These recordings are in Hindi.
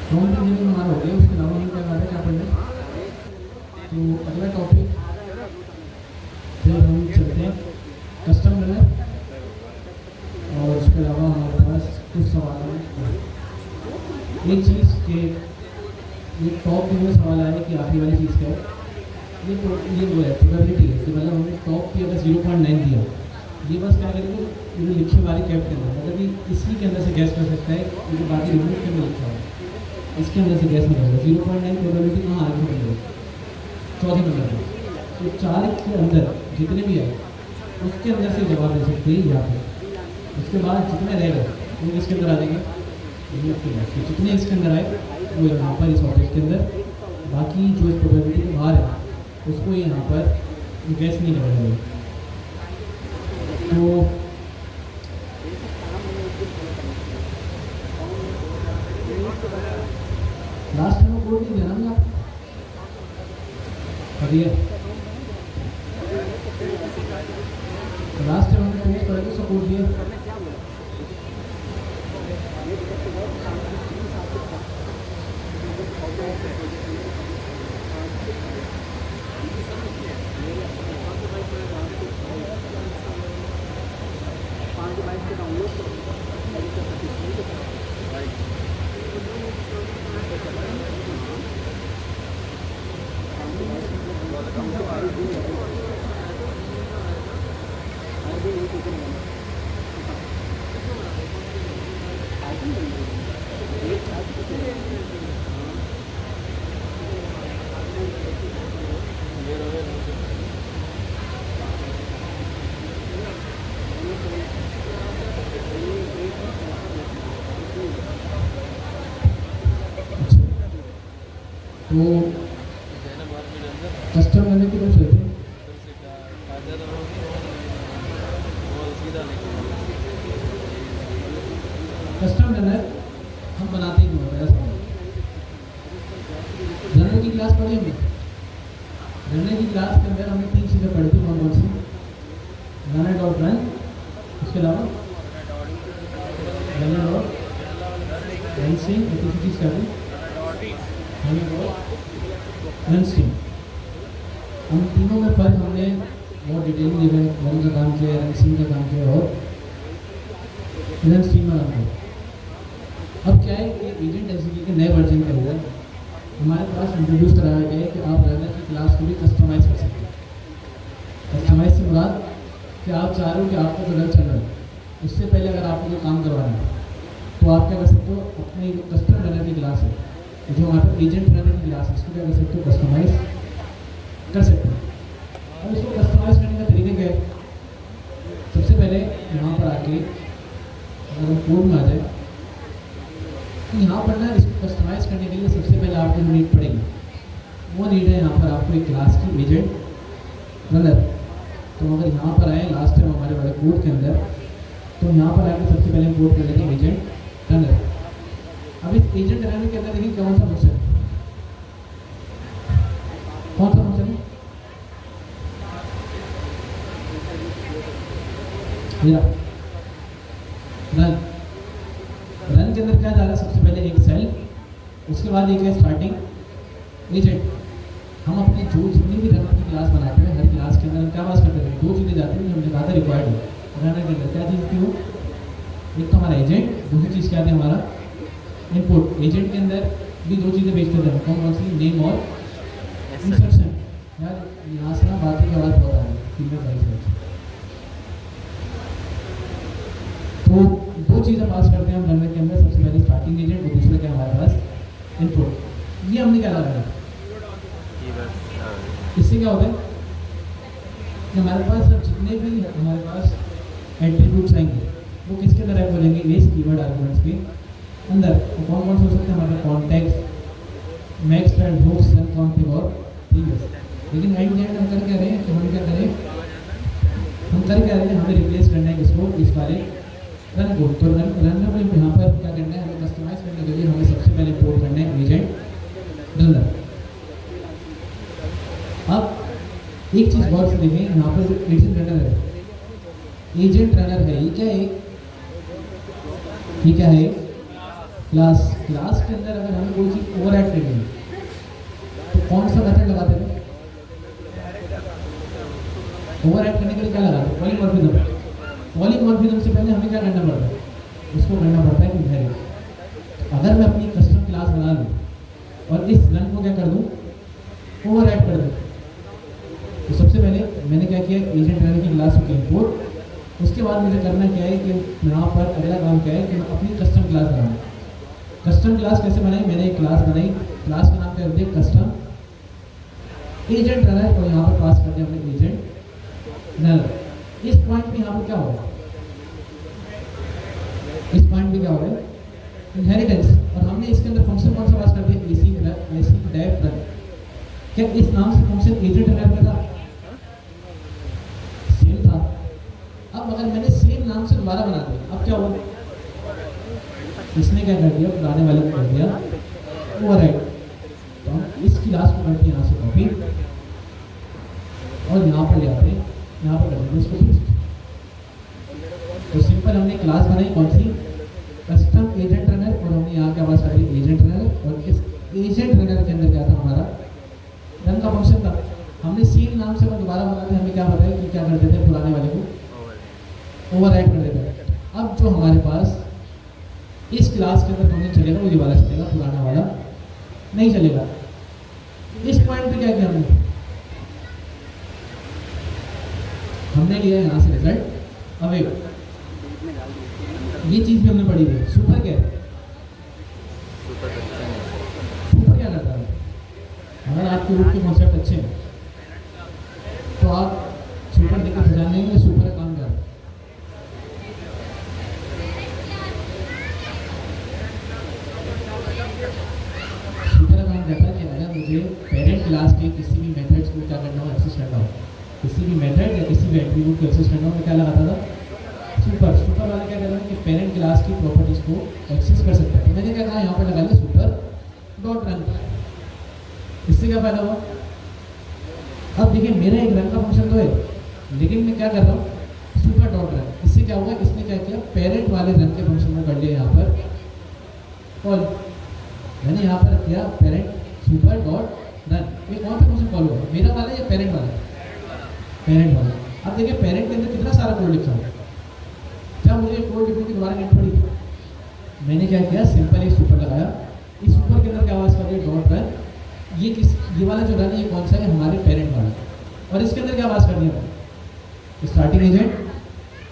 फ्रंट इंजीनियरिंग हमारा हो गया, उसके अलावा हमें क्या करना है, क्या पढ़ना है। तो अगला टॉपिक फिर हम चलते हैं कस्टम रनर, और उसके अलावा हमारे पास कुछ सवाल हैं। एक चीज़ के ये टॉप में सवाल आया कि आखिरी वाली चीज़ क्या है, ये वो है प्रोबेबिलिटी है कि मतलब हमने टॉप की अगर 0.9 दिया, ये बस क्या करेंगे, ये लिखे वाली कैप के अंदर मतलब कि इसी के अंदर से गैस कर सकता है, ये जो बाकी रिमूव के अंदर लिखा है इसके अंदर से गैस नहीं करेगा। 0.9 प्रोबेबिलिटी कहाँ आगे बढ़ेगी, चौथे नंबर पर। तो 4 के अंदर जितने भी आए उसके अंदर से जवाब दे सकते हैं यहाँ पे। उसके बाद जितने रह गए वो इसके अंदर आ जाएंगे, तो जितने इसके अंदर आए वो यहाँ पर इस ऑब्जेक्ट के अंदर, बाकी जो इस प्रोबेबिलिटी के बाहर है उसको यहाँ पर गैस नहीं करेगा। तो लास्ट टाइम कोड नहीं दिया ना अभी है, लास्ट टाइम हमने कोर्स पढ़ा तो सपोर्ट दिया। तो कस्टम करने की तरफ चलते हैं। कस्टम रनर हम बनाते ही नहीं है। रनर की क्लास पढ़ी हमने, रनर की क्लास के अंदर हमने 3 चीज़ें पढ़ी थी। कौन कौन सी, रनर डॉट रन, उसके अलावा रनर डॉट रन स्ट्रिंग, और किसी चीज़ का रन स्ट्रिंग। हम तीनों में फर्क हमने बहुत डिटेल में देखा, रन का काम किया, रन स्ट्रिंग का काम किया और रन स्ट्रिंग में काम किया। अब क्या है कि एजेंट एसक्यूएल के नए वर्जन के अंदर हमारे पास इंट्रोड्यूस कराया गया है कि आप रनर की क्लास को भी कस्टमाइज़ कर सकते हैं। कस्टमाइज से मुराद कि आप चाह रहे हो कि आपका जो रन चल रहा है उससे पहले अगर आपको कोई काम करवाना है तो आप क्या कर सकते हो, अपने कस्टम रनर की क्लास है जो हमारे पास एजेंट रनर की क्लास है इसको क्या कर सकते हो, कस्टमाइज़ कर सकते हैं। अब इसको कस्टमाइज़ करने का तरीका क्या है, सबसे पहले यहाँ पर आके अगर हम कोड में आ जाए तो यहाँ पर ना इसको कस्टमाइज़ करने के लिए सबसे पहले आपको जो नीड पड़ेगी वो नीड है यहाँ पर आपको एक क्लास की एजेंट रनर। तो अगर यहाँ पर आए लास्ट टाइम हमारे वाले कोड के अंदर, तो यहाँ पर आके सबसे पहले कोड कर लेंगे एजेंट रनर। अब इस एजेंट रनर के अंदर देखिए कौन सा फंक्शन है, कौन सा फंक्शन है, मेरा रन। रन के अंदर क्या जा रहा है, सबसे पहले एक सेल, उसके बाद एक है स्टार्टिंग एजेंट। हम अपनी जो जितनी भी रनर की क्लास बनाते हैं हर क्लास के अंदर हम क्या बात करते हैं, 2 चीज़ें जाती हैं जो हमने कहा था रिक्वायर्ड है रनर के अंदर। क्या चीज़ थी वो, एक तो हमारा एजेंट, दूसरी चीज़ क्या थी हमारा इनपुट। एजेंट के अंदर भी 2 चीज़ें भेजते थे, कौन कौन सी, नेम और इंस्ट्रक्शन। यार यहाँ से ना बातों की आवाज़ बहुत आ रही है, फीडबैक वाली साइड। तो 2 चीज़ें पास करते हैं हम रनर के अंदर, सबसे पहले स्टार्टिंग एजेंट और दूसरा क्या हमारे पास इनपुट। ये हमने क्या लगा, इससे क्या होता है कि हमारे पास अब जितने भी हमारे पास एट्रीब्यूट्स आएंगे वो किसके अंदर रैप हो जाएंगे, इस कीवर्ड आर्गुमेंट्स के अंदर। तो कौन कौन से हो सकते हैं हमारे context, max and hooks and config और प्रीवियस। लेकिन एंड एंड हम कर क्या रहे हैं कि हम क्या करें, हम कर क्या रहे हैं, हमें रिप्लेस करना है इसको इस वाले रन को। तो रन में यहाँ पर क्या करना है, हमें कस्टमाइज करने के लिए हमें सबसे पहले इंपोर्ट करना है एजेंट रनर। अब एक चीज़ गौर से देखें, यहाँ पर जो एजेंट रनर है, एजेंट रनर है, ये क्या है, ये क्या है, क्लास क्लास के अंदर अगर हमें कोई चीज़ ओवर ऐड करनी है तो कौन सा मेथड लगाते हैं? ओवर ऐड करने के लिए क्या लगाते हैं? पॉलीमॉर्फिज्म। पॉलीमॉर्फिज्म से पहले हमें क्या करना पड़ता है? उसको करना पड़ता है इनहेरिट। अगर मैं अपनी कस्टम क्लास बना लूँ और इस रन को क्या कर दूँ? ओवर ऐड कर दूँ। तो सबसे पहले मैंने क्या किया, एजेंट रन की क्लास को इंपोर्ट। उसके बाद मुझे करना क्या है कि यहाँ पर अगला काम क्या है कि मैं अपनी कस्टम क्लास बनाऊँ। कस्टम क्लास कैसे बनाई? मैंने एक क्लास बनाई, क्लास का नाम क्या दिया? कस्टम एजेंट रनर, और यहाँ पर पास कर दिया हमने एजेंट रनर। इस पॉइंट पे यहाँ पर क्या होगा? इस पॉइंट पे क्या होगा? इनहेरिटेंस। और हमने इसके अंदर फंक्शन कौन सा पास कर दिया? एसी डेफ रन। क्या इस नाम से फंक्शन एजेंट रनर में था? सेम था। अब अगर मैंने सेम नाम से दोबारा बना दिया, अब क्या होगा? इसने क्या कर दिया? पुराने वाले को कर दिया ओवरराइट। तो हम इस क्लास को करते हैं यहाँ से कॉपी और यहाँ पर ले आते हैं, यहाँ पर कर देते हैं इसको पेस्ट। तो सिंपल हमने क्लास बनाई कौन सी? कस्टम एजेंट रनर, और हमने यहाँ क्या पास कर दिया? Agent runner. और इस एजेंट रनर के अंदर क्या था? हमारा रन का फंक्शन था। हमने सेम नाम से दोबारा बनाते हमें क्या पता है कि क्या कर देते हैं? पुराने वाले को ओवरराइट कर देते हैं। अब जो हमारे पास इस क्लास के अंदर फंक्शन चलेगा वो ये वाला चलेगा, पुराना वाला नहीं चलेगा। इस पॉइंट पे क्या किया हमने लिया यहाँ से रिजल्ट। अब एक ये चीज़ भी हमने पढ़ी थी, सुपर क्या है? सुपर क्या करता है? अगर आपके रूप के कॉन्सेप्ट अच्छे हैं तो आप सुपर देखकर जान लेंगे सुपर काम कर। सुपर काम कहता है कि अगर मुझे पेरेंट क्लास के किसी भी मेथड्स को क्या करना हो? एक्सेस करना हो, किसी भी मेथड या किसी भी एट्रीब्यूट को एक्सेस करना हो, मैं क्या लगाता था? सुपर। सुपर वाला क्या कहता है कि पेरेंट क्लास की प्रॉपर्टीज को एक्सेस कर सकता है। तो मैंने क्या कहा? यहाँ पर लगा लिया सुपर डॉट रन। इससे क्या फायदा हुआ? अब देखिए मेरा एक रन का फंक्शन तो है, लेकिन मैं क्या कर रहा हूँ? Super dot run. इससे क्या होगा? इसने क्या किया? पेरेंट वाले रन के फंक्शन में कर लिया यहाँ पर कॉल। मैंने यहाँ पर किया पेरेंट सुपर डॉट रन। ये कौन सा फंक्शन कॉल हुआ? मेरा वाला या पेरेंट वाला? पेरेंट वाला। अब देखिए पेरेंट के अंदर कितना सारा कोड लिखा है। जब मुझे कोड लिखने की दोबारा नीड पड़ी, मैंने क्या किया? सिंपल एक सुपर लगाया। इस सुपर के अंदर क्या आवाज़ कर दिया? Dot run. ये वाला जो रन है ये कौन सा है? हमारे पेरेंट वाला। और इसके अंदर क्या पास करनी है? Starting agent.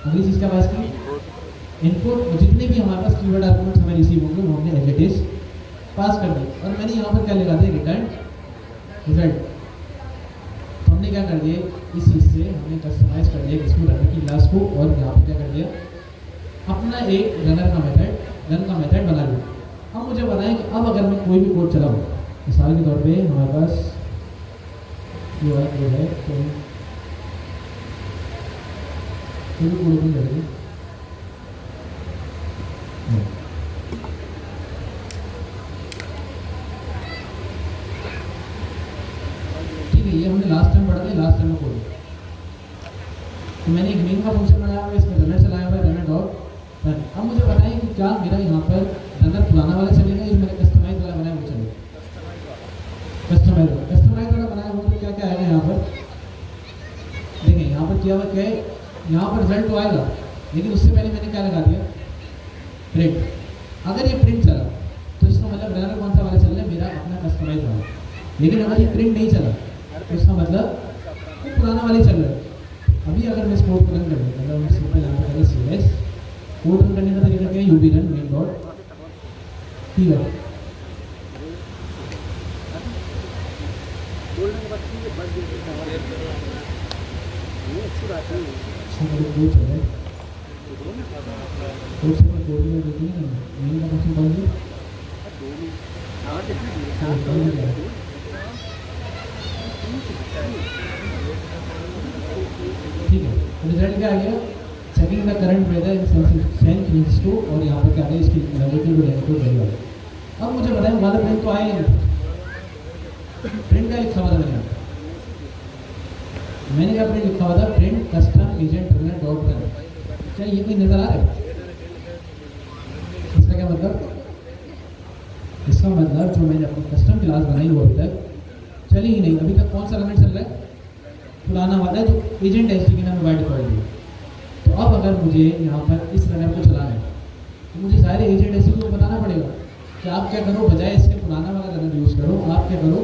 अगली चीज़ क्या पास की? इनपुट। जितने भी हमारे पास कीवर्ड आर्गुमेंट्स हमें रिसीव होंगे वो हमने एज इट इज पास कर दी। और मैंने यहाँ पर क्या लगा दिया? Return result. तो हमने क्या कर दिया? इस चीज़ से हमने कस्टमाइज कर दिया इसको रनर की क्लास को, और यहाँ पर क्या कर दिया? अपना एक रनर का मेथड बना लिया। अब मुझे बताएं कि अब अगर मैं कोई भी कोड चलाऊँ, मिसाल के तौर पे हमारे पास ये वाला कोड है, तो कोई भी कोड ओपन करेंगे। ठीक है, ये हमने लास्ट टाइम पढ़ा था, लास्ट टाइम में कोड। तो मैंने एक मेन का फंक्शन बनाया हुआ है, इसमें रनर चलाया हुआ है, रनर डॉट रन। अब मुझे बताएं कि क्या मेरा यहाँ पर रनर पुराना वाला चलेगा या मैंने कस्टमाइज वाला बनाया वो चलेगा? कस्टमाइज वाला बनाया हुआ तो क्या क्या आएगा यहाँ पर? देखिए यहाँ पर किया हुआ क्या है? यहाँ पर रिजल्ट तो आएगा, लेकिन उससे पहले मैंने क्या लगा दिया? प्रिंट। अगर ये प्रिंट चला तो इसका मतलब रनर कौन सा वाला चल रहा है? मेरा अपना कस्टमाइज वाला। लेकिन अगर ये प्रिंट नहीं चला तो इसका मतलब वो पुराना वाला चल रहा है। अभी अगर मैं इस कोड को रन कर दूँ, अगर मैं सिंपल यहाँ पर करें CS, कोड रन करने का तरीका क्या है? UB run main dot P run. ठीक है, रिजल्ट क्या आ गया? Checking the current weather in to, और यहाँ पर क्या आ गया? इसकी नेगेटिव वैल्यू। अब मुझे बताएं वाला प्रिंट तो आया नहीं। प्रिंट क्या लिखा हुआ था? मैंने क्या प्रिंट लिखा हुआ था? Print custom agent runner dot run. क्या ये कोई नजर आ रहा है? इसका क्या मतलब? इसका मतलब जो मैंने अपनी कस्टम क्लास बनाई वो अभी तक चली ही नहीं। अभी तक कौन सा रनर चल रहा है? पुराना वाला जो एजेंट एच डी के नाम बाय डिफॉल्ट है। तो अब अगर मुझे यहाँ पर इस रनर को चलाना है तो मुझे सारे एजेंट एच डी को बताना पड़ेगा कि आप क्या करो, बजाय इसके पुराना वाला रनर यूज़ करो, आप क्या करो,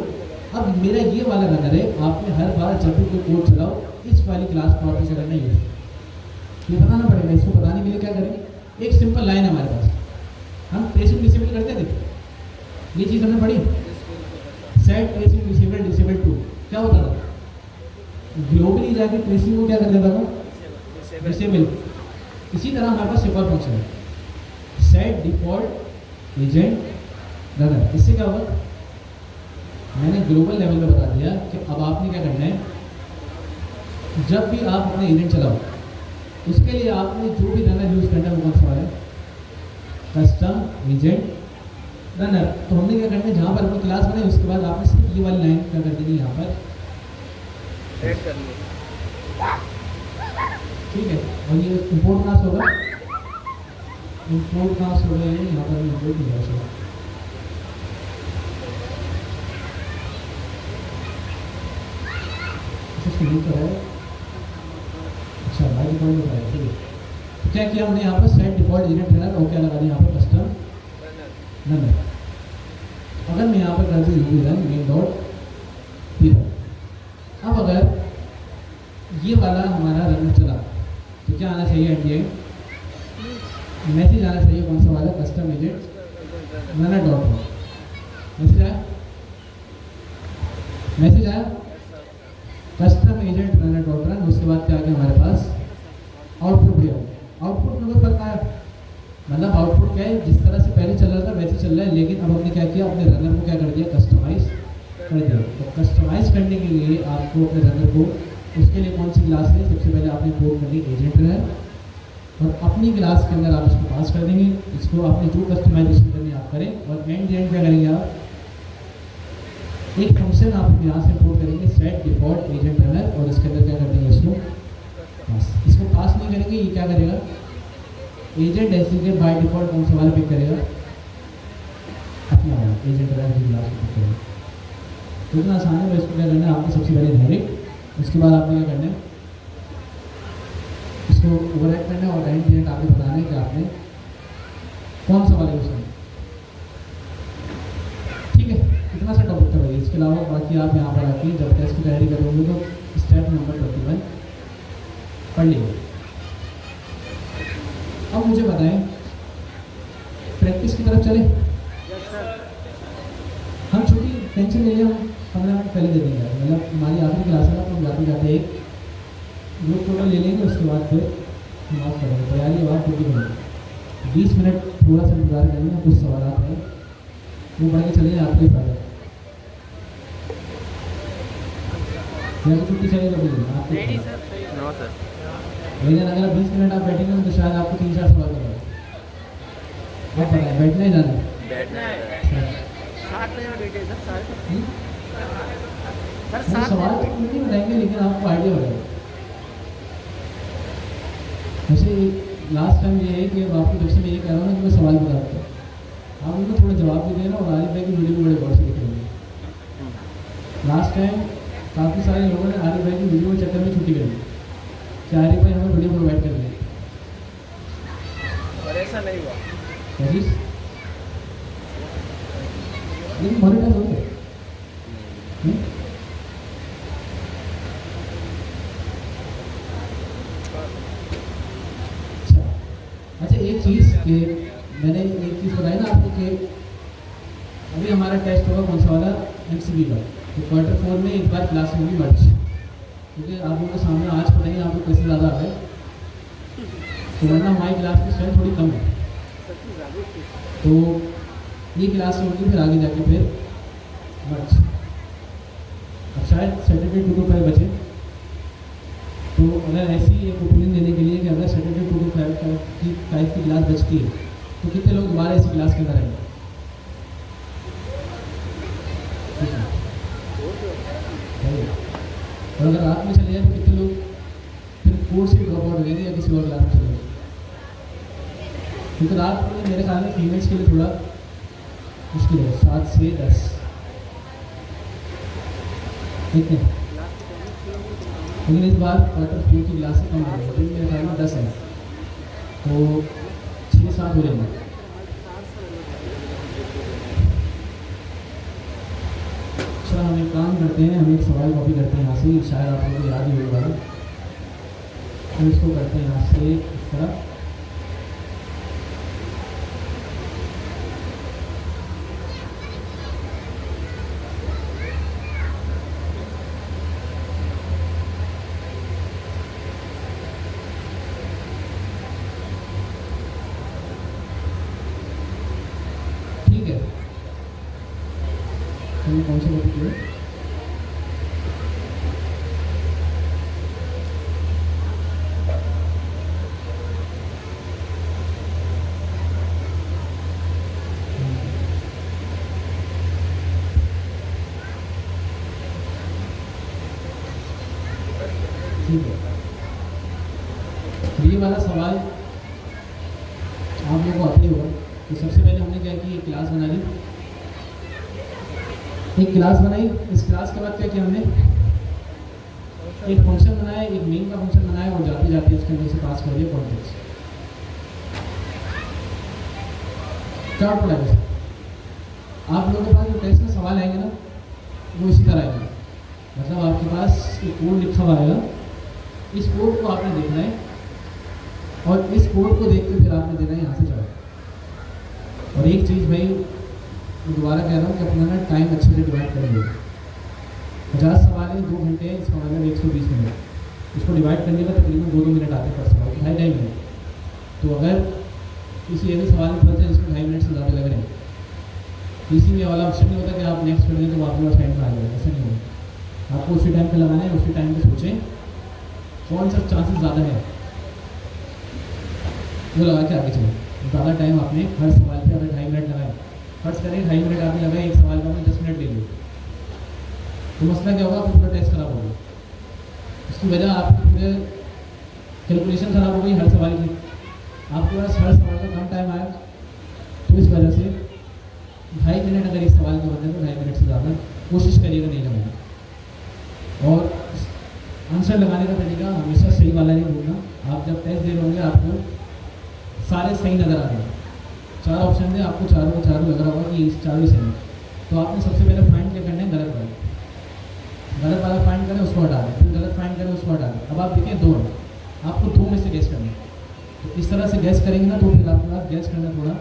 अब मेरा ये वाला रनर है, आपने हर बार जब भी कोई कोड चलाओ इस वाली क्लास को आप इसे करना यूज़, ये बताना पड़ेगा। इसको बताने के लिए क्या करें, एक सिंपल लाइन है हमारे पास, हम ट्रेसिंग डिसेबल करते थे, ये चीज़ हमने पढ़ी, set tracing disable disable to क्या होता था, ग्लोबली जाके ट्रेसिंग को क्या कर देता था, डिसेबल। इसी तरह हमारे पास एक और फंक्शन है, सेट डिफॉल्ट एजेंट रनर। इससे क्या होगा, मैंने ग्लोबल लेवल पे बता दिया कि अब आपने क्या करना है, जब भी आप अपने एजेंट चलाओ उसके लिए आपने जो भी रनर यूज़ करना है वो कौन सा है, कस्टम एजेंट रनर। तो हमने क्या करना है, जहाँ पर अपनी क्लास बनाई उसके बाद आपने सिर्फ ये वाली लाइन क्या कर देनी यहाँ पर ऐड करनी है, ठीक है। और ये इंपोर्ट क्लास होगा, इंपोर्ट क्लास हो गया, यहाँ पर इंपोर्ट नहीं होगा, अच्छा बाय डिफॉल्ट होता है, ठीक है। तो क्या किया हमने यहाँ पर सेट डिफॉल्ट एजेंट रनर और क्या लगा दिया यहाँ पर कस्टम रनर। अगर मैं यहाँ पर कर दूँ UV run main dot P, अब अगर ये वाला हमारा रनर चला तो क्या आना चाहिए, एट द एंड मैसेज आना चाहिए, कौन सा वाला, custom agent runner dot com. Message आया, मैसेज आया custom agent runner dot run. उसके बाद क्या आ गया हमारे पास, आउटपुट भी आया। आउटपुट में कोई फर्क आया, मतलब आउटपुट क्या है, जिस तरह से पहले चल रहा था वैसे चल रहा है, लेकिन अब हमने क्या किया, अपने रनर को क्या कर दिया, कस्टमाइज कर दिया। तो कस्टमाइज करने के लिए आपको अपने रनर को, उसके लिए कौन सी क्लास है, सबसे पहले आपने कोड करनी एजेंट रनर, और अपनी क्लास के अंदर आप इसको पास कर देंगे, इसको आपने जो कस्टमाइजेशन करनी आप करें, और एंड क्या करेंगे आप, एक फंक्शन आप यहाँ से इंपोर्ट करेंगे सेट डिफॉल्ट एजेंट रनर, और इसके अंदर क्या कर देंगे, इसको पास। इसको पास नहीं करेंगे, ये क्या करेगा, एजेंट एच के बाय डिफॉल्ट कौन सा वाला पिक करेगा, अपना वाला एजेंट रनर की क्लास पिक करेगा। तो इतना आसान है। इसको क्या करना है, आपको सबसे पहले डायरेक्ट, उसके बाद आपने क्या करना है, इसको ओवरराइट करना है, और एंड एजेंट आपको बताना है कि आपने कौन सा वाला यूज़ करना है, ठीक है। इतना सा टॉपिक था भाई। इसके अलावा बाकी आप यहाँ पर आके जब टेस्ट की तैयारी करोगे तो स्टेप नंबर 21 पढ़ लीजिए। अब मुझे बताएं, प्रैक्टिस की तरफ चले। हम छोटी टेंशन ले लिया, हम 15 मिनट पहले दे देंगे, मतलब हमारी आखिरी क्लास है ना, तो हम जाते जाते एक ग्रुप फोटो ले लेंगे, उसके बाद फिर हम बात करेंगे। तैयारी बात टूटी करेंगे, 20 मिनट थोड़ा सा इंतजार करेंगे, कुछ सवाल हैं वो पढ़ के चले आपके फायदा। छुट्टी चाहिए तो बोलिए आपको, लेकिन अगर 20 मिनट आप बैठेंगे तो शायद आपको 3-4 सवाल करेंगे। आप बताएं, बैठना ही जाना है, सवाल तो नहीं बताएंगे लेकिन आपको आइडिया हो जाएगा। वैसे लास्ट टाइम ये है कि आपको जब से मैं ये कह रहा हूँ ना कि मैं सवाल बता रहा हूँ, आप उनको थोड़ा जवाब भी देना, और आरिफ भाई की वीडियो को बड़े गौर से देख रहे हैं। लास्ट टाइम काफ़ी सारे लोगों ने आरिफ भाई की वीडियो के चक्कर में छुट्टी कर दी कि आरिफ भाई हमें वीडियो प्रोवाइड कर दें, और ऐसा नहीं हुआ, लेकिन मॉनिटर हो गया। अच्छा, एक चीज़ कि मैंने एक चीज़ बताई ना आपको कि अभी हमारा टेस्ट होगा कौन सा वाला, MCB का। तो क्वार्टर 4 में एक बार क्लास होगी मर्ज, क्योंकि आप लोगों के सामने आज पढ़ेंगे, आपको कैसे ज़्यादा आ गए, तो वरना हमारी क्लास की स्ट्रेंथ थोड़ी कम है। तो ये क्लास होगी, फिर आगे जाके फिर मर्ज। अब शायद सैटरडे 2 to 5 बचे, तो अगर ऐसी एक ओपिनियन देने के लिए कि अगर सैटरडे 2 to 5 की क्लास बचती है तो कितने लोग दोबारा ऐसी क्लास के अंदर आएंगे, और अगर रात में चले जाए तो कितने लोग फिर कोर्स भी ड्रॉप आउट हो जाएंगे या किसी और क्लास में चले जाएंगे, क्योंकि रात में मेरे ख्याल में फीमेल्स के लिए थोड़ा मुश्किल है 7 से 10, ठीक है। लेकिन इस बार क्वार्टर 4 की क्लास से कम हो गई, मेरे ख्याल में 10 है, तो 6-7 हो जाएंगे। अच्छा, हम एक काम करते हैं, हम एक सवाल कॉपी करते हैं यहाँ से, शायद आप लोगों को याद ही होगा। हम इसको करते हैं यहाँ से इस तरह, ठीक है। हमने कौन सा कॉपी किया? ठीक है, ये वाला सवाल आप लोगों को आते ही होगा। तो सबसे पहले हमने क्या की, एक क्लास बना ली, एक क्लास बनाई। इस क्लास के बाद क्या किया हमने, एक फंक्शन बनाया, एक मेन का फंक्शन बनाया, और जाते जाते उसके अंदर से पास कर दिया कॉन्टेक्स्ट। क्या पढ़ा है आप लोगों के पास जो टेस्ट में सवाल आएंगे ना, वो इसी तरह आएंगे। मतलब आपके पास एक कोड लिखा हुआ आएगा, इस कोड को आपने देखना है, और इस कोड को देख के फिर आपने देना है यहाँ से जाओ। और एक चीज़ भाई, मैं दोबारा कह रहा हूँ कि अपना ना टाइम अच्छे से डिवाइड करेंगे। 50 सवाल है, 2 घंटे, इसका मतलब 120 मिनट। इसको डिवाइड करने का तकरीबन 2-2 मिनट आते हैं पर सवाल, 2.5 मिनट। तो अगर किसी ऐसे सवाल में फंस जाए जिसमें 2.5 मिनट से ज़्यादा लग रहे हैं, किसी में वाला ऑप्शन नहीं होता कि आप नेक्स्ट करेंगे तो आपके पास टाइम पर आ जाएगा, ऐसा नहीं होगा। आपको उसी टाइम पर लगाना है, उसी टाइम पर सोचें कौन सा चांसेस ज़्यादा है, वो लगा के आगे चलें। ज़्यादा टाइम आपने हर सवाल पे अगर 2.5 मिनट लगाए, फर्ज करें 2.5 मिनट आपने लगाए, एक सवाल का आपने 10 मिनट ले लिए, तो मसला क्या होगा, पूरा टेस्ट खराब होगा। उसकी वजह आपकी पूरे कैलकुलेशन ख़राब हो गई हर सवाल की, आपके पास हर सवाल का कम टाइम आया। तो इस वजह से 2.5 मिनट अगर एक सवाल का बने तो 2.5 मिनट से ज़्यादा कोशिश करिएगा नहीं लगाना। और आंसर लगाने का तरीका हमेशा सही वाला नहीं ढूंढना। आप जब टेस्ट दे रहे होंगे, आपको सारे सही नज़र आ रहे हैं, 4 ऑप्शन थे, आपको चारों का चारों लग रहा होगा कि इस चारों ही सही है, तो आपने सबसे पहले फाइंड क्या करना है, गलत वाला फाइंड करें, उसको हटा दें, फिर गलत फाइंड करें, उसको हटा दें। अब आप देखें 2 है, आपको 2 में से गैस करना है। तो इस तरह से गैस करेंगे ना, तो फिर आपके पास गैस करना थोड़ा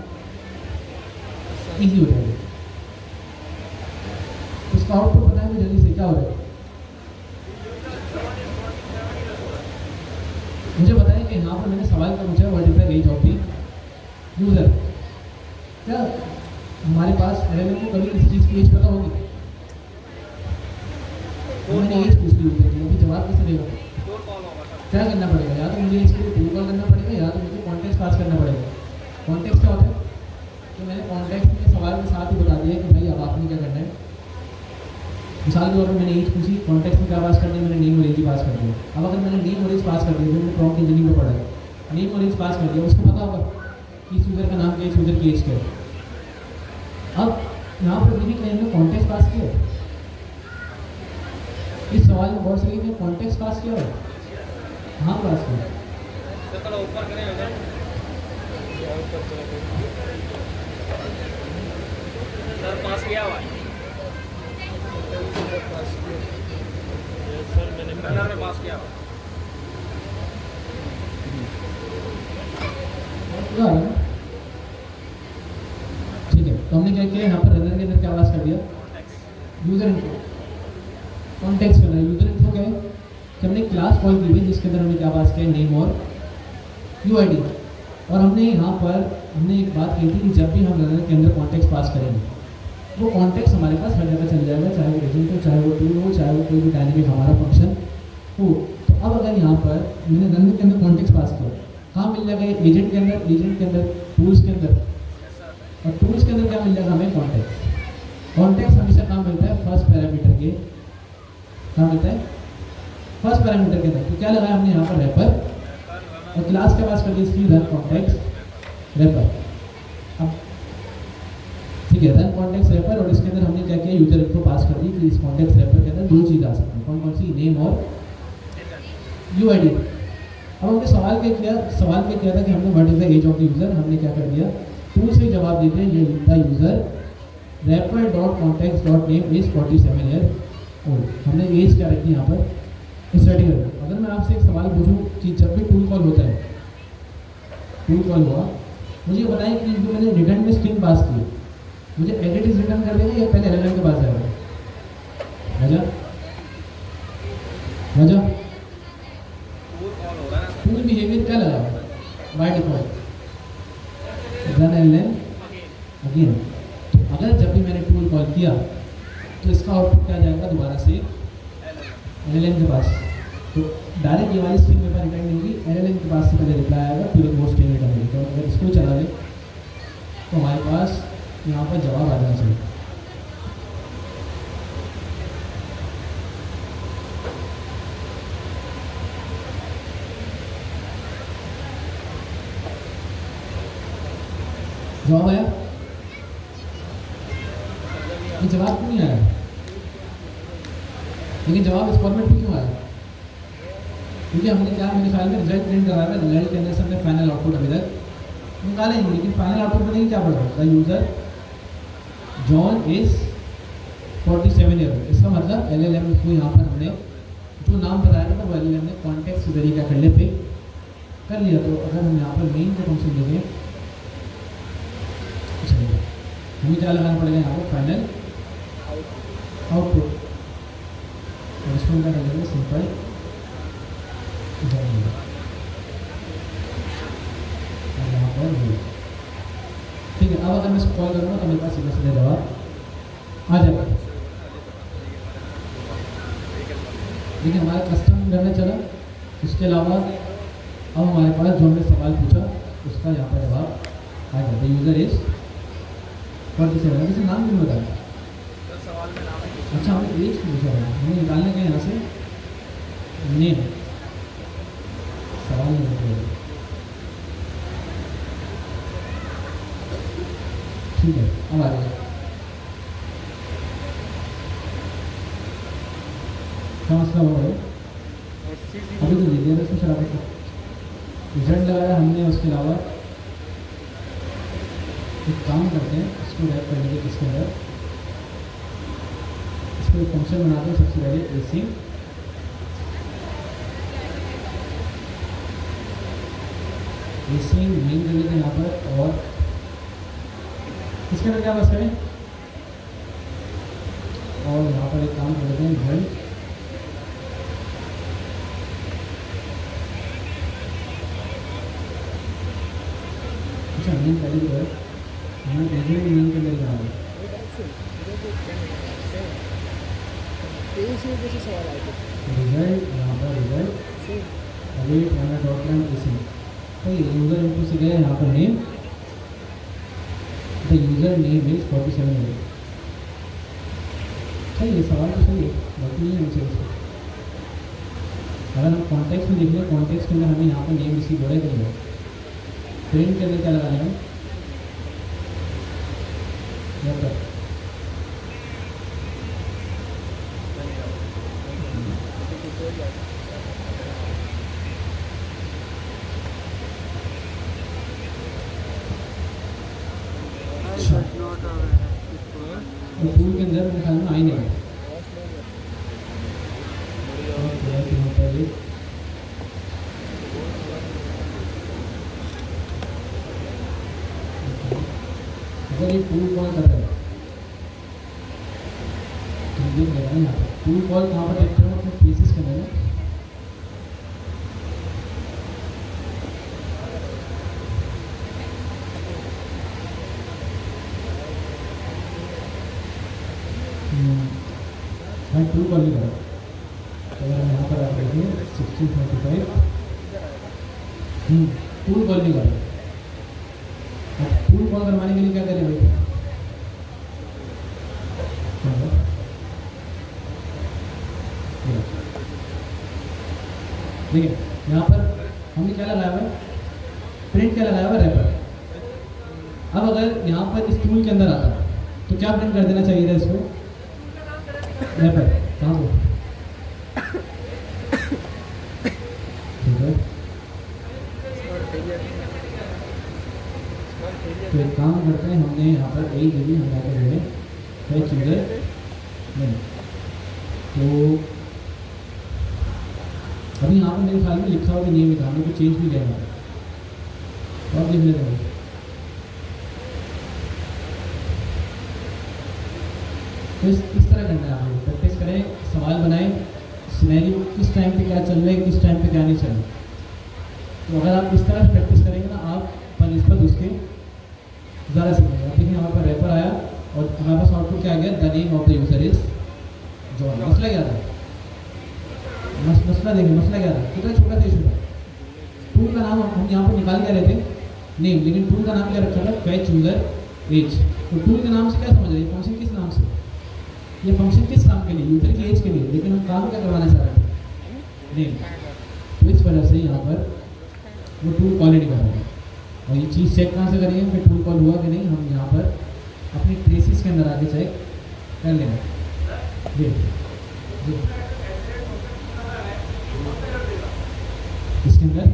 ईजी हो जाएगा। उसका आउटपुट पता है जल्दी से क्या हो रहा है, मुझे बताएं कि यहाँ पर मैंने सवाल का पूछा, what is the age of the user. क्या हमारे पास एलएलएम को कभी किसी चीज़ की एज पता होगी? मैंने एज पूछ ली यूज़र की, अभी जवाब कैसे देगा? क्या करना पड़ेगा, या तो मुझे इसके लिए टूल कॉल करना पड़ेगा, या तो मुझे कॉन्टेक्स्ट पास करना पड़ेगा। कॉन्टेक्स्ट क्या होता है, तो मैंने कॉन्टेक्स्ट में सवाल के साथ ही बता दिया कि भाई अब आपने क्या करना है। मिसाल के तौर पर मैंने एज पूछी, कॉन्टेक्स्ट में क्या पास कर दिया, मैंने नेम और एज ही पास कर दिया। अब अगर मैंने नेम और एज पास कर दिया, मैंने प्रॉम्प्ट इंजीनियरिंग में पढ़ा है, नेम और एज पास कर दिया, उसको पता होगा कि इस यूज़र का नाम क्या है, इस यूज़र की एज क्या है। अब यहाँ पर मेरी क्लाइंट ने कॉन्टेक्स्ट पास किया, इस सवाल में बहुत सही है, कॉन्टेक्स्ट पास किया है, हाँ पास किया। पास किया हुआ पास किया ठीक है। तो हमने क्या किया, यहाँ पर रनर के अंदर क्या पास कर दिया, यूज़र इन्फो। कॉन्टेक्स्ट करना है, यूज़र इन्फो क्या है कि हमने क्लास कॉल की हुई जिसके अंदर हमने क्या पास किया, नेम और यूआईडी। और हमने यहाँ पर हमने एक बात कही थी कि जब भी हम रनर के अंदर कॉन्टेक्स्ट पास करेंगे, वो कॉन्टेक्स्ट हमारे पास हर जगह चल जाएगा, चाहे वो एजेंट हो, चाहे वो टूल हो, चाहे वो कोई भी डायनेमिक हमारा फंक्शन हो। तो अब अगर यहाँ पर मैंने रनर के अंदर कॉन्टेक्स्ट पास किया, कहाँ मिल जाएगा, एजेंट के अंदर, टूल्स के अंदर, और टूल्स के अंदर क्या मिल जाएगा हमें, कॉन्टेक्स्ट। कॉन्टेक्स्ट हमेशा कहाँ मिलता है, फर्स्ट पैरामीटर के, कहाँ मिलता है, फर्स्ट पैरामीटर के अंदर। तो क्या लगाया हमने यहाँ पर, रैपर, और क्लास के पास कर दी इसकी रन कॉन्टेक्स्ट रैपर। अब ठीक ठीक है, रन कॉन्टेक्स्ट रैपर, और इसके अंदर हमने क्या किया, यूजर इनको पास कर दी कि इस कॉन्टेक्स्ट रैपर के अंदर दो चीज़ आ सकती है, कौन कौन सी, नेम और यूआईडी। अब हमने सवाल क्या किया था कि हमने what is the age of the user, हमने क्या कर दिया, टूल से जवाब देते हैं, ये the user wrapper dot context dot name is 47 year old. हमने एज क्या रखी यहाँ पर, स्टडी कर। अगर मैं आपसे एक सवाल पूछूं कि जब भी टूल कॉल होता है, टूल कॉल हुआ, मुझे बताएं कि जो मैंने रिटर्न में स्ट्रिंग पास की, मुझे एडिट रिटर्न कर देगा या पहले एलएलएम के पास जाएगा? राजा टूल कॉल हो रहा है ना टूल बिहेवियर क्या लगा by default, run LLM again. तो अगर जब भी मैंने टूल कॉल किया तो इसका आउटपुट क्या जाएगा, दोबारा से एलएलएम के पास। तो डायरेक्ट ये वाली स्ट्रिंग मेरे पास रिटर्न नहीं होगी, एलएलएम के पास से पहले रिप्लाई आएगा, फिर वो स्ट्रिंग रिटर्न होगी। तो अगर इसको चला ले तो हमारे पास यहाँ पर जवाब आ जाना चाहिए। जवाब आया? ये जवाब क्यों नहीं आया? लेकिन जवाब इस फॉर्मेट में क्यों आया? क्योंकि हमने क्या, मेरे ख्याल में रिजल्ट प्रिंट करा है, रिजल्ट के अंदर से हमने फाइनल आउटपुट अभी तक निकाले नहीं, लेकिन फाइनल आउटपुट में नहीं क्या पड़ रहा है, the user John is 47 year old. इसका मतलब एलएलएम को यहाँ पर हमने जो नाम बताया था वो एलएलएम ने कॉन्टेक्स्ट के जरिए क्या कर लिया, पिक कर लिया। तो अगर हम यहाँ पर मेन को फंक्शन देखें, हमें क्या लगाना पड़ेगा यहाँ पर, फाइनल आउटपुट, और इसमें क्या करेंगे, सिंपल यहाँ पर ठीक है। अब अगर मैं इसको कॉल करूँगा तो मेरे पास सीधा सीधा जवाब आ जाएगा। देखिए हमारा कस्टम घर में चला। इसके अलावा अब हमारे पास जो हमने सवाल पूछा उसका यहाँ पर जवाब आ जाता है, यूज़र इज 47। किसी नाम क्यों बताया? सर सवाल में नाम है। अच्छा, हमने एज पूछा है, हमें निकालने का यहाँ से नेम, सवाल नहीं होता। ठीक है, अब आ जाए क्या मसला हो रहा है? अभी तो दे दिया था इसमें शराबत से, रिजल्ट लगाया हमने। उसके अलावा एक काम करते हैं, इसको रैप कर लीजिए, किसके अंदर इसको एक फंक्शन बनाते हैं। सबसे पहले एसिंग मेन कर लेते हैं यहाँ पर, और इसके अंदर क्या बस करें, और यहाँ पर एक काम कर लेते हैं, रिजल्ट अच्छा मेन पहले जो है हमें रिजल्ट मेन के अंदर बना दें। रिजल्ट यहाँ पर रिजल्ट अभी डॉट लाइन एसिंग, तो यूज़र इनपुट से गए यहाँ पर name, the user name is 47 है। सही है, सवाल तो सही है, बाकी नहीं है इसमें। अगर हम कॉन्टेक्स्ट में देख लें, कॉन्टेक्स्ट के अंदर हमें यहाँ पर नेम इसकी जोड़े करेंगे, प्रिंट के अंदर क्या लगाना है, टूल के अंदर मेरे ख्याल में आई नहीं। अगर ये टूल कॉल कर रहा है तो ये लगाना यहाँ पर टूल कॉल कहाँ पर देखते हो, अपने प्लेसेस के अंदर मैं टू कॉल नहीं करा। अगर हम यहाँ पर आप देखिए 1645 टूल कॉल नहीं करा। अब टूल कॉल करवाने के लिए क्या करें भाई, देखिए यहाँ पर हमने क्या लगाया हुआ है, प्रिंट क्या लगाया हुआ है, रैपर। अब अगर यहाँ पर इस टूल के अंदर आता तो क्या प्रिंट कर देना चाहिए था इसको? रैपर कहाँ को? ठीक है, तो एक काम करते हैं, हमने यहाँ पर एक जगह हम यहाँ पर जो है फैच यूजर नहीं, तो अभी यहाँ पर मेरे ख्याल में लिखा हुआ भी नहीं है, हमने कुछ चेंज भी किया है तो आप लिख लेते हैं। तो इस तरह करना है, आप प्रैक्टिस करें, सवाल बनाएं, सिनेरियो किस टाइम पे क्या चल रहा है, किस टाइम पे क्या नहीं चल रहा। तो अगर आप इस तरह से प्रैक्टिस करेंगे ना, आप बनिस्बत उसके ज़्यादा सीखेंगे। अब देखिए यहाँ पर रैपर आया और हमारे पास आउटपुट क्या आ गया, the name of the user is John. मसला क्या था? मसला देखिए, मसला क्या था, कितना छोटा सा इशू था। टूल का नाम हम यहाँ पर निकाल के रहे थे नेम, लेकिन टूल का नाम क्या रखा था, फैच यूजर एज। तो टूल के नाम से क्या समझ रहे हैं, फंक्शन किस नाम से, ये फंक्शन किस काम के लिए, यूजर की एज के लिए, लेकिन हम काम क्या करवाना चाह रहे थे, नेम। तो इस वजह से यहाँ पर वो टूल कॉल नहीं कर रहा है। और ये चीज़ चेक कहाँ से करेंगे कि टूल कॉल हुआ कि नहीं, हम यहाँ पर अपनी ट्रेसिस के अंदर आके चेक कर लेंगे। जी जी, इसके अंदर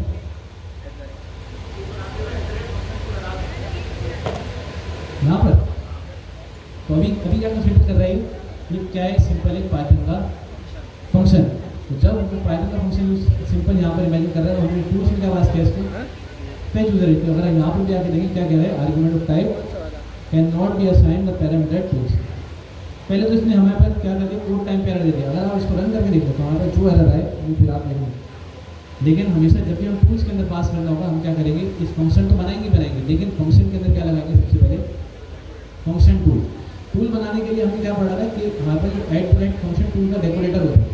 यहाँ पर तो अभी क्या कंसीडर कर रहे हैं, ये क्या है, सिंपल एक पाइथन का फंक्शन। तो जब हम पाइथन का फंक्शन सिंपल यहाँ पर इमेजिन कर रहे हैं, तो हमने टूल्स में क्या बात किया इसको, फैच यूजर एज। अगर यहाँ पर भी आके देखें क्या कह रहे हैं, argument of type can not be assign the parameter tools. पहले तो इसने हमारे पास क्या कर दिया, कोड टाइम पे एरर दे दिया। अगर आप इसको रन करके देखो तो हमारे पास जो एरर आए वो फिर आप देखेंगे। लेकिन हमेशा जब भी हम टूल्स के अंदर पास करना होगा, हम क्या करेंगे, इस फंक्शन तो बनाएंगे, लेकिन फंक्शन के अंदर क्या लगाएंगे, सबसे पहले फंक्शन टूल। टूल बनाने के लिए हमने क्या पढ़ा था कि हमारे पास जो add to add function tool का डेकोरेटर होता है।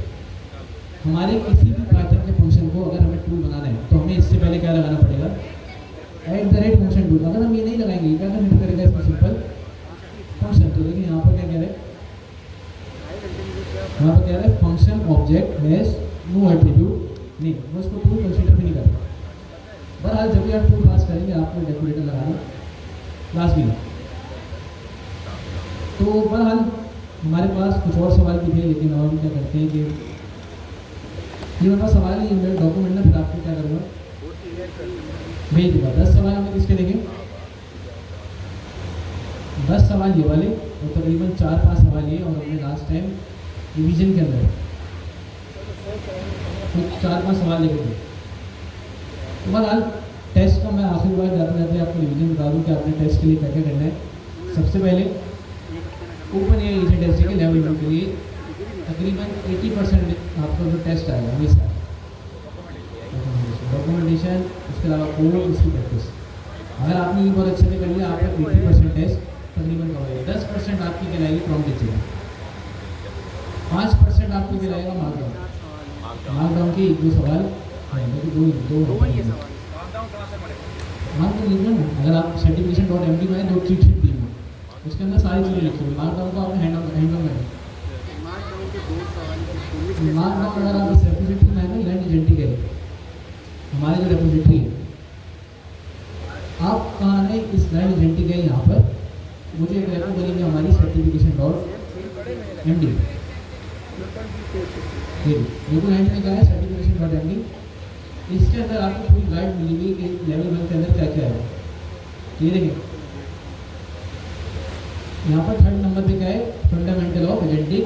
हमारे किसी भी पाइथन के फंक्शन को अगर हमें टूल बनाना है तो हमें इससे पहले क्या लगाना पड़ेगा, @ फंक्शन टूल। अगर हम ये नहीं लगाएंगे, क्या करना करेगा इसमें, सिंपल फंक्शन। तो देखिए यहाँ पर क्या कह रहे हैं, यहाँ पर कह रहा है function object has no attribute नहीं, वो इसको टूल कंसीडर भी नहीं करता। बहरहाल जब भी आप टूल पास करेंगे आपको डेकोरेटर लगाना लाजमी है। तो बहरहाल हमारे पास कुछ और सवाल भी थे, लेकिन हम क्या करते हैं कि ये मेरे पास सवाल है, ये मेरा डॉक्यूमेंट ना, फिर आपको क्या करूँगा भेज दूँगा। 10 सवाल हमें किसके देंगे, 10 सवाल ये वाले और तकरीबन 4-5 सवाल ये, और हमने लास्ट टाइम रिवीजन के अंदर कुछ 4-5 सवाल लेके थे। तो बहरहाल टेस्ट का मैं आखिरी बार जाते जाते आपको रिवीजन बता दूँ कि आपने टेस्ट के लिए क्या क्या करना है। सबसे पहले ओपन एआई रीसेंट टेस्ट के लेवल 1 के लिए तकरीबन 80% आपका जो टेस्ट आएगा हमेशा डॉक्यूमेंटेशन, उसके अलावा कोड, उसकी प्रैक्टिस। अगर आपने ये बहुत अच्छे से कर लिया, आपका 80% टेस्ट तकरीबन कवर है। 10% आपकी कहलाएगी प्रॉम्प्ट टीचिंग, 5% आपकी कहलाएगा मार्कडाउन। मार्कडाउन के 1-2 सवाल दो मार्कडाउन। अगर आप सर्टिफिकेशन.md में 2 चीट शीट दी हुई, उसके अंदर सारी चीज़ें लिखी हुई, मार्कडाउन को आपने हैंड ऑन में मार्कडाउन। अगर आप इस रेपोजिटरी में है ना, लैंड एजेंटी के हमारे जो रेपोजिटरी है, आप कहाँ है, इस लैंड एजेंटी के यहाँ पर मुझे एक रेपो बनेगी हमारी सर्टिफिकेशन.md। बिल्कुल हैंड में क्या है, सर्टिफिकेशन.md। इसके अंदर आपको पूरी गाइड मिलेगी कि लेवल 1 के अंदर क्या क्या है। ये देखें यहाँ पर 3rd नंबर पे क्या है, फंडामेंटल ऑफ एजेंटिक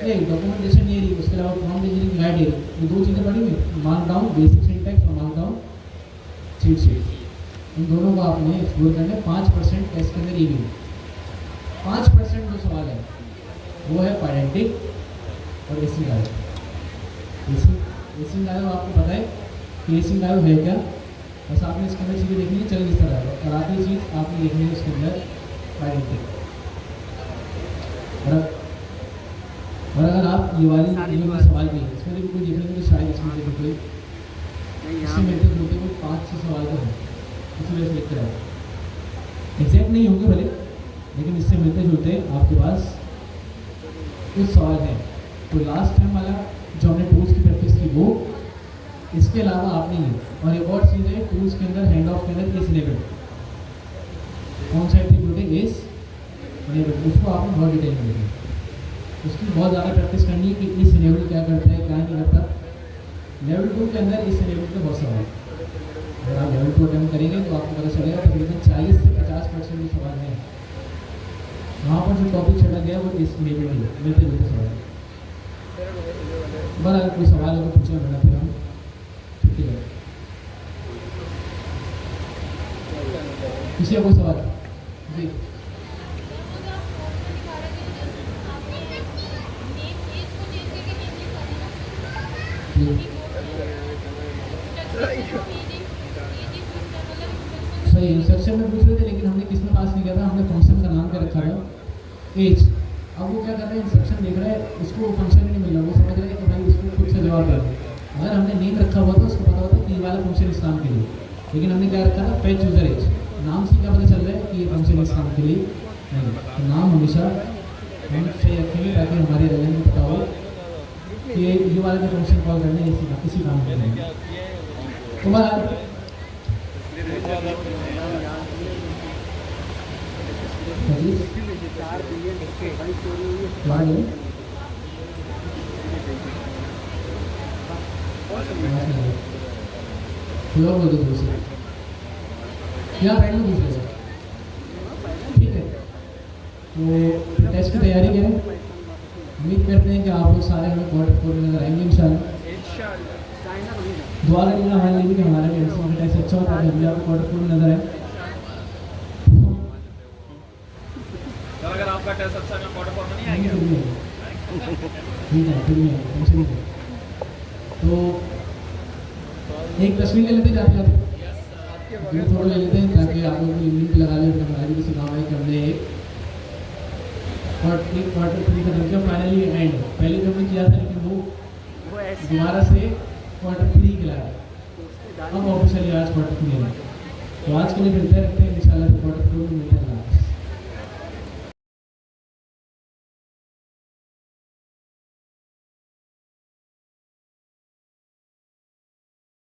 डॉक्यूमेंटेशन ये रही, उसके अलावा प्रॉम्प्ट इंजीनियरिंग गाइड है। ये 2 चीज़ें पढ़ी हुई, मार्कडाउन बेसिक सिंटैक्स और मार्कडाउन चीट शीट। इन दोनों को आपने एक्सप्लोर करना है। 5% टेस्ट के अंदर ये भी 5% जो सवाल है वो है पायरेंटिक और एसिंग आयो। एसिंग आयो आपको पता है कि एसिंग आयो है क्या, बस आपने इसके अंदर चीज़ें देखनी है, चल इस तरह है। और आखिरी चीज़ आपने देखनी है उसके अंदर पायरेंटिक। और अगर आप ये वाली सवाल भी है, इसमें भी कोई देखेंगे तो शायद इसमें से कोई इससे मिलते जुलते कोई 5-6 सवाल तो है, इसी वजह से लिखते रहे। एग्जैक्ट नहीं होंगे भले, लेकिन इससे मिलते जुलते आपके पास कुछ सवाल हैं। तो लास्ट टाइम वाला जो हमने टूल्स की प्रैक्टिस की वो, इसके अलावा आपने ये, और एक और चीज़ है टूल्स के अंदर हैंड ऑफ के अंदर इस लेवल कौन सा एट्रीब्यूट है, इस उसको आपने बहुत डिटेल में देखना, उसकी बहुत ज़्यादा प्रैक्टिस करनी है कि इस लेवल क्या करता है क्या नहीं करता। लेवल 2 के अंदर इस लेवल के बहुत सवाल, अगर आप लेवल 2 अटेम्प्ट करेंगे तो आपको पता चलेगा तकरीबन 40 से 50% जो सवाल हैं वहाँ पर जो टॉपिक छटा गया वो इस लेवल के मिलते जुलते सवाल है। बस अगर कोई सवाल होगा पूछना बेटा, फिर हम छुट्टी करें। किसी का कोई सवाल जी? सही इंस्ट्रक्शन में पूछ रहे थे, लेकिन हमने किस में पास नहीं किया था, हमने फंक्शन का नाम क्या रखा था, एज। अब वो क्या कर रहे हैं, इंस्ट्रक्शन देख रहा है, उसको फंक्शन ही नहीं मिल रहा, वो समझ रहे हैं कि भाई इसको खुद से जवाब दे। अगर हमने नेम रखा हुआ था उसको पता होता कि ये वाला फंक्शन इस काम के लिए, लेकिन हमने क्या रखा था, फेच यूजर एज। नाम से क्या पता चल रहा है कि ये फंक्शन इस काम के लिए नहीं। तो नाम हमेशा हम सही रखेंगे ताकि हमारे रजन में पता हो कि ये वाला जो फंक्शन कॉल करना है इसी काम के लिए। तो बात पूरा बोल दो दूसरे क्या पहले दूसरे, ठीक है। तो टेस्ट की तैयारी करें, उम्मीद करते हैं कि आप लोग सारे हमें क्वार्टर 4 में नजर आएंगे इंशाल्लाह। दुआ करेंगे हमारे लिए भी कि हमारा भी एमसीक्यू का टेस्ट अच्छा होता है, हम भी आपको क्वार्टर 4 में नजर आए। अगर आपका टेस्ट अच्छा है क्वार्टर 4 में नहीं आएंगे, ठीक है फिर नहीं आएगा, टेंशन नहीं। तो एक तस्वीर ले लेते जाते जाते, एक फोटो ले लेते हैं ताकि आप लोग लिंक लगा लें, फिर हमारे भी किसी काम आए कि हमने एक क्वार्टर 3 का दर्जा फाइनली एंड। पहले जो हमने किया था लेकिन वो दोबारा से क्वार्टर 3 के लाया, अब ऑफिशियली आज क्वार्टर 3 है। तो आज के लिए मिलते रखते हैं इंशाल्लाह, क्वार्टर 4 में मिलते हैं।